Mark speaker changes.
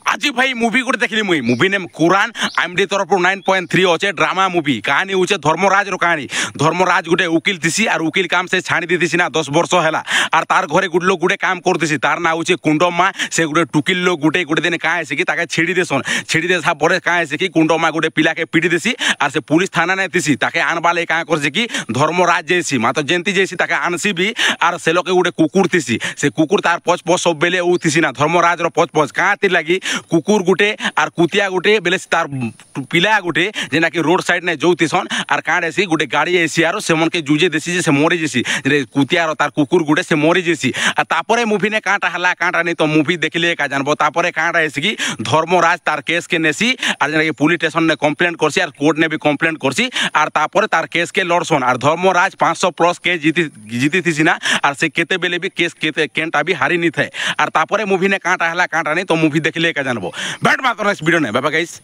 Speaker 1: आज भाई मुवी गोटे देखली मुई मुवी नेम कुरान आईएमडी तरफ 9.3 अच्छे ड्रामा मुवी कहानी होचे धर्मराज रो कहानी धर्मराज गोटे उकिल थिसी और उकिल काम से छाणी दीथि ना 10 वर्ष हैला और तार घरे गुड लोग गोटे काम करथिसी तार ना होचे कुंडमा से गोटे टुकिल लोग गोटे दिन का है कि ताके छेड़ी देसन छेड़ी देसा परे का है कि कुंडमा गोटे पिला के पिटी देसी और से पुलिस थाना ने थिसी ताके आनबाले का करसे कि धर्मराज जैसी मातो जयंती जैसी ताके आनसी भी और से लोग गोटे कुकुर थिसी से कुकुर तार पछ पछ सब बेले उ थिसी ना धर्मराज रो पछ पछ का तिर लागी कुकुर गुटे और कुतिया गुटे बेले तार पिला गुटे जेना कि रोड साइड ने जोतिसन और कांडे सी गुटे गाड़ी एसी आरो से मन के जुजे देसी जे से मोरी जेसी जे कुतिया रो तार कुकुर गुटे से मोरी जेसी आ तापरे मूवी ने कांटा हला कांटा नहीं तो मूवी देखले का जानबो तापरे कांटा एसी कि धर्मराज तार केस के नेसी और जेना कि पुलिस स्टेशन ने कंप्लेंट करसी और कोर्ट ने भी कंप्लेंट करसी और तापरे तार केस के लड़सन और धर्मराज 500 प्लस केस जीती थी ना और से केते बेले भी केस केते केंटा भी हारी नहीं थे और तापरे मूवी ने कांटा हला कांटा नहीं तो मूवी देखले का जानबो बैठ बात नेक्स्ट वीडियो ने बाय बाय गाइस।